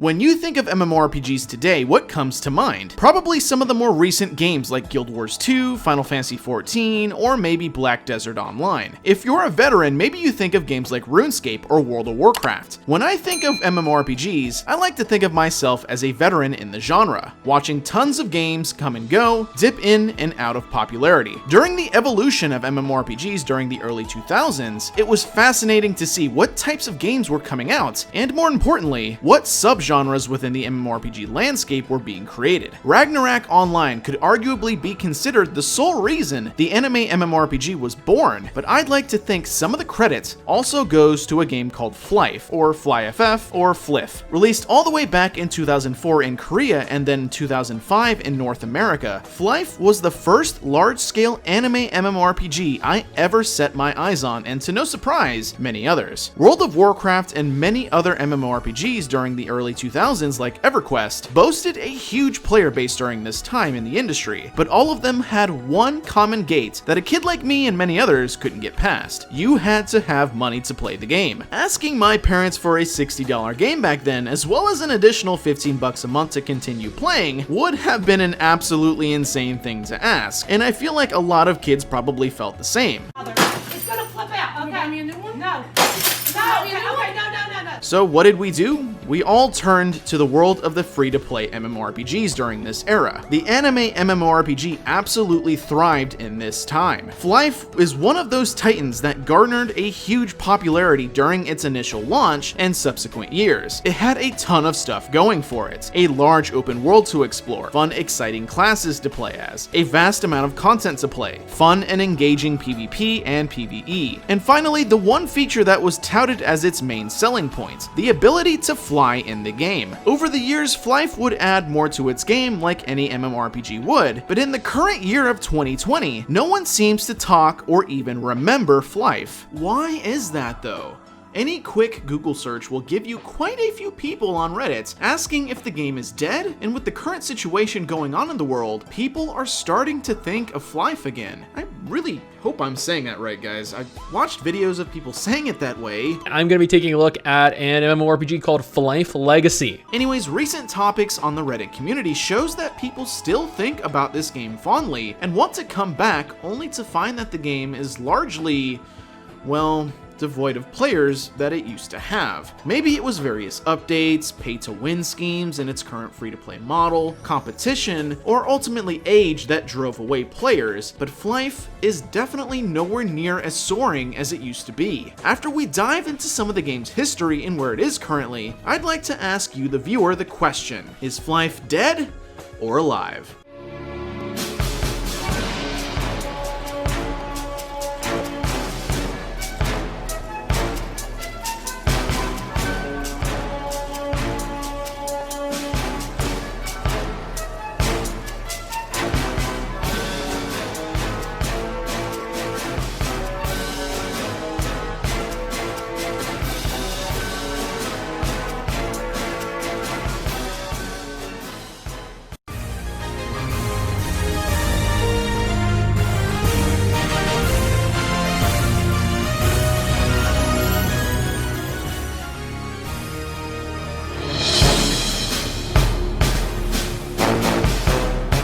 When you think of MMORPGs today, what comes to mind? Probably some of the more recent games like Guild Wars 2, Final Fantasy XIV, or maybe Black Desert Online. If you're a veteran, maybe you think of games like RuneScape or World of Warcraft. When I think of MMORPGs, I like to think of myself as a veteran in the genre, watching tons of games come and go, dip in and out of popularity. During the evolution of MMORPGs during the early 2000s, it was fascinating to see what types of games were coming out, and more importantly, what subgenres within the MMORPG landscape were being created. Ragnarok Online could arguably be considered the sole reason the anime MMORPG was born, but I'd like to think some of the credit also goes to a game called FlyFF, or FlyFF, or FLIF. Released all the way back in 2004 in Korea and then 2005 in North America, FlyFF was the first large-scale anime MMORPG I ever set my eyes on, and to no surprise, many others. World of Warcraft and many other MMORPGs during the early 2000s like EverQuest boasted a huge player base during this time in the industry, but all of them had one common gate that a kid like me and many others couldn't get past. You had to have money to play the game. Asking my parents for a $60 game back then, as well as an additional $15 a month to continue playing, would have been an absolutely insane thing to ask, and I feel like a lot of kids probably felt the same. It's gonna flip out. Okay. Buy me a new one? No. No. So what did we do? We all turned to the world of the free-to-play MMORPGs during this era. The anime MMORPG absolutely thrived in this time. FlyFF is one of those titans that garnered a huge popularity during its initial launch and subsequent years. It had a ton of stuff going for it. A large open world to explore, fun exciting classes to play as, a vast amount of content to play, fun and engaging PvP and PvE, and finally the one feature that was touted as its main selling point, the ability to fly in the game. Over the years, FlyFF would add more to its game like any MMORPG would, but in the current year of 2020, no one seems to talk or even remember FlyFF. Why is that though? Any quick Google search will give you quite a few people on Reddit asking if the game is dead, and with the current situation going on in the world, people are starting to think of FlyFF again. I really hope I'm saying that right, guys. I've watched videos of people saying it that way. I'm gonna be taking a look at an MMORPG called FlyFF Legacy. Anyways, recent topics on the Reddit community shows that people still think about this game fondly and want to come back only to find that the game is largely, well, devoid of players that it used to have. Maybe it was various updates, pay-to-win schemes in its current free-to-play model, competition, or ultimately age that drove away players, but FlyFF is definitely nowhere near as soaring as it used to be. After we dive into some of the game's history and where it is currently, I'd like to ask you, the viewer, the question: is FlyFF dead or alive?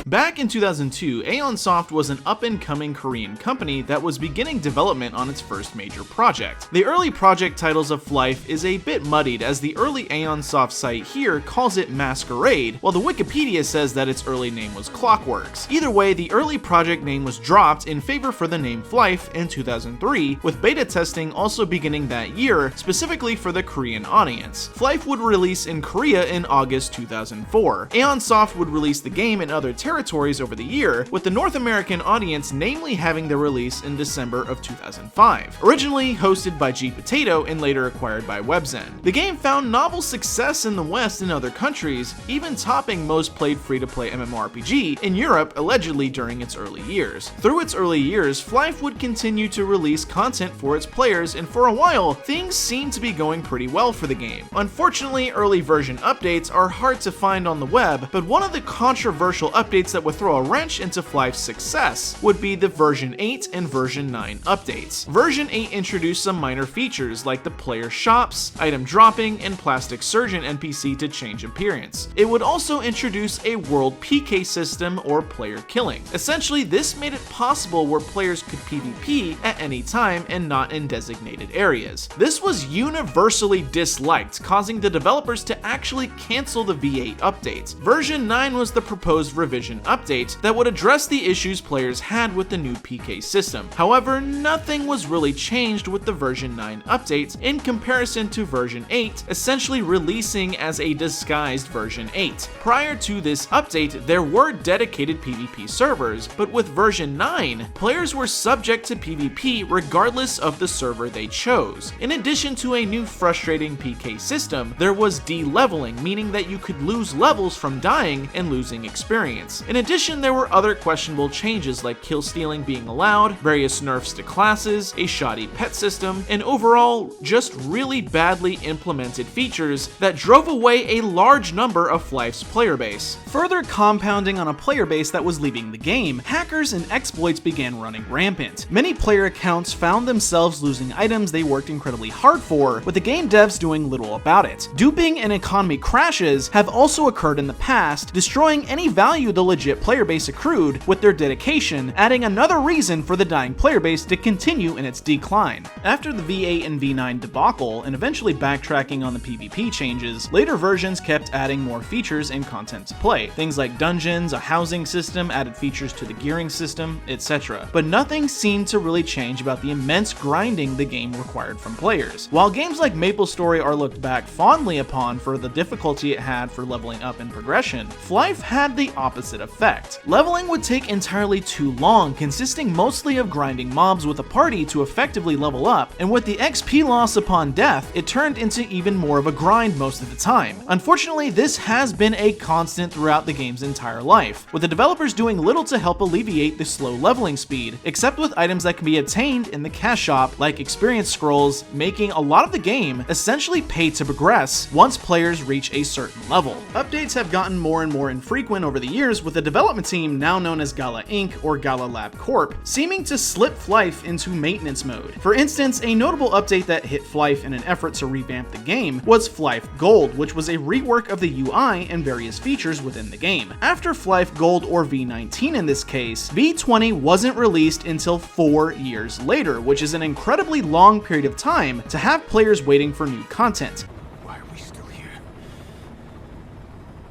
Back in 2002, Aeonsoft was an up-and-coming Korean company that was beginning development on its first major project. The early project titles of FlyFF is a bit muddied, as the early Aeonsoft site here calls it Masquerade, while the Wikipedia says that its early name was Clockworks. Either way, the early project name was dropped in favor for the name FlyFF in 2003, with beta testing also beginning that year, specifically for the Korean audience. FlyFF would release in Korea in August 2004. Aeonsoft would release the game in other territories over the year, with the North American audience namely having their release in December of 2005. Originally hosted by G-Potato and later acquired by Webzen. The game found novel success in the West and other countries, even topping most played free-to-play MMORPG in Europe allegedly during its early years. Through its early years, FlyFF would continue to release content for its players, and for a while, things seemed to be going pretty well for the game. Unfortunately, early version updates are hard to find on the web, but one of the controversial updates that were throw a wrench into FlyF's success would be the version 8 and version 9 updates. Version 8 introduced some minor features like the player shops, item dropping, and plastic surgeon NPC to change appearance. It would also introduce a world PK system or player killing. Essentially, this made it possible where players could PvP at any time and not in designated areas. This was universally disliked, causing the developers to actually cancel the V8 update. Version 9 was the proposed revision update that would address the issues players had with the new PK system. However, nothing was really changed with the version 9 update in comparison to version 8, essentially releasing as a disguised version 8. Prior to this update, there were dedicated PvP servers, but with version 9, players were subject to PvP regardless of the server they chose. In addition to a new frustrating PK system, there was de-leveling, meaning that you could lose levels from dying and losing experience. In addition, there were other questionable changes like kill stealing being allowed, various nerfs to classes, a shoddy pet system, and overall just really badly implemented features that drove away a large number of FlyF's player base. Further compounding on a player base that was leaving the game, hackers and exploits began running rampant. Many player accounts found themselves losing items they worked incredibly hard for, with the game devs doing little about it. Duping and economy crashes have also occurred in the past, destroying any value the legit player base accrued with their dedication, adding another reason for the dying player base to continue in its decline. After the V8 and V9 debacle, and eventually backtracking on the PvP changes, later versions kept adding more features and content to play. Things like dungeons, a housing system, added features to the gearing system, etc. But nothing seemed to really change about the immense grinding the game required from players. While games like MapleStory are looked back fondly upon for the difficulty it had for leveling up and progression, FlyFF had the opposite effect. Leveling would take entirely too long, consisting mostly of grinding mobs with a party to effectively level up, and with the XP loss upon death, it turned into even more of a grind most of the time. Unfortunately, this has been a constant throughout the game's entire life, with the developers doing little to help alleviate the slow leveling speed, except with items that can be obtained in the cash shop, like experience scrolls, making a lot of the game essentially pay to progress once players reach a certain level. Updates have gotten more and more infrequent over the years, with the development team, now known as Gala Inc. or Gala Lab Corp., seeming to slip FlyFF into maintenance mode. For instance, a notable update that hit FlyFF in an effort to revamp the game was FlyFF Gold, which was a rework of the UI and various features within the game. After FlyFF Gold, or V19 in this case, V20 wasn't released until 4 years later, which is an incredibly long period of time to have players waiting for new content. Why are we still here?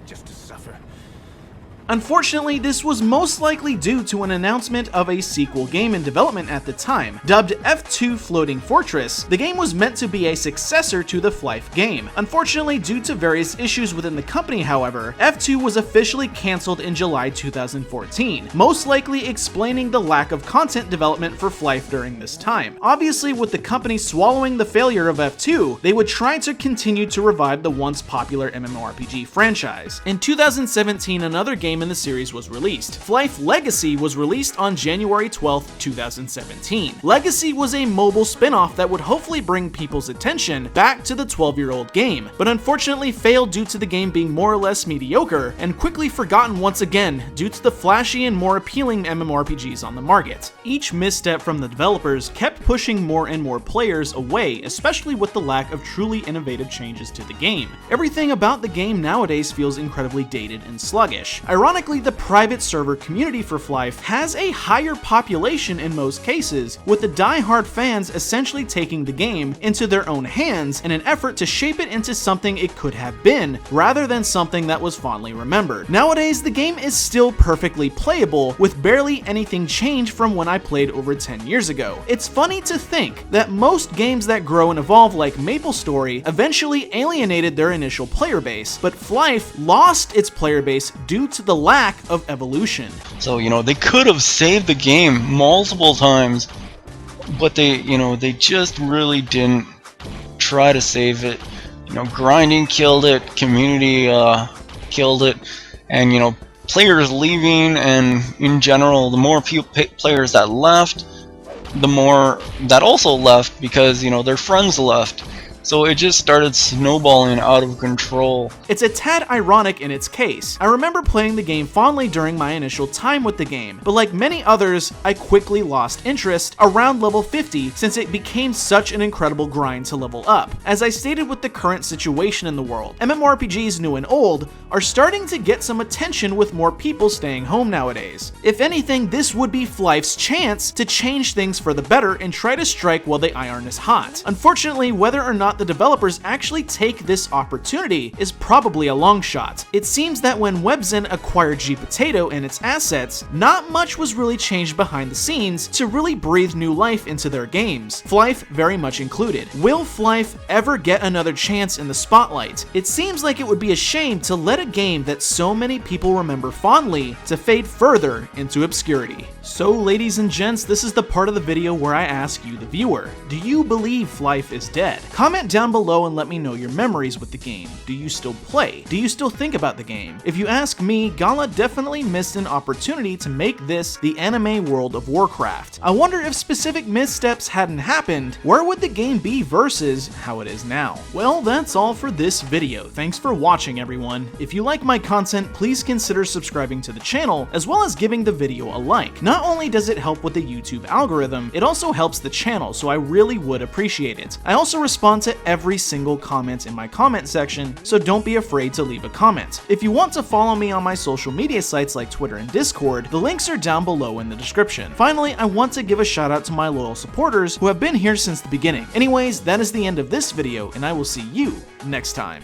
Just to suffer. Unfortunately, this was most likely due to an announcement of a sequel game in development at the time. Dubbed F2 Floating Fortress, the game was meant to be a successor to the FlyFF game. Unfortunately, due to various issues within the company, however, F2 was officially cancelled in July 2014, most likely explaining the lack of content development for FlyFF during this time. Obviously, with the company swallowing the failure of F2, they would try to continue to revive the once popular MMORPG franchise. In 2017, another game in the series was released. FlyFF Legacy was released on January 12, 2017. Legacy was a mobile spin-off that would hopefully bring people's attention back to the 12-year-old game, but unfortunately failed due to the game being more or less mediocre and quickly forgotten once again due to the flashy and more appealing MMORPGs on the market. Each misstep from the developers kept pushing more and more players away, especially with the lack of truly innovative changes to the game. Everything about the game nowadays feels incredibly dated and sluggish. Ironically, the private server community for FlyFF has a higher population in most cases, with the die-hard fans essentially taking the game into their own hands in an effort to shape it into something it could have been, rather than something that was fondly remembered. Nowadays, the game is still perfectly playable, with barely anything changed from when I played over 10 years ago. It's funny to think that most games that grow and evolve like MapleStory eventually alienated their initial player base, but FlyFF lost its player base due to the lack of evolution. So, they could have saved the game multiple times, but they just really didn't try to save it. Grinding killed it, community killed it, and players leaving, and in general, the more players that left, the more that also left because their friends left. So it just started snowballing out of control. It's a tad ironic in its case. I remember playing the game fondly during my initial time with the game, but like many others, I quickly lost interest around level 50 since it became such an incredible grind to level up. As I stated with the current situation in the world, MMORPGs new and old are starting to get some attention with more people staying home nowadays. If anything, this would be FlyFF's chance to change things for the better and try to strike while the iron is hot. Unfortunately, whether or not the developers actually take this opportunity is probably a long shot. It seems that when Webzen acquired G-Potato and its assets, not much was really changed behind the scenes to really breathe new life into their games, FlyFF very much included. Will FlyFF ever get another chance in the spotlight? It seems like it would be a shame to let a game that so many people remember fondly to fade further into obscurity. So ladies and gents, this is the part of the video where I ask you, the viewer, do you believe FlyFF is dead? Comment down below and let me know your memories with the game. Do you still play? Do you still think about the game? If you ask me, Gala definitely missed an opportunity to make this the anime world of Warcraft. I wonder if specific missteps hadn't happened, where would the game be versus how it is now? Well, that's all for this video. Thanks for watching, everyone. If you like my content, please consider subscribing to the channel, as well as giving the video a like. Not only does it help with the YouTube algorithm, it also helps the channel, so I really would appreciate it. I also respond to every single comment in my comment section, so don't be afraid to leave a comment. If you want to follow me on my social media sites like Twitter and Discord, the links are down below in the description. Finally, I want to give a shout out to my loyal supporters who have been here since the beginning. Anyways, that is the end of this video, and I will see you next time.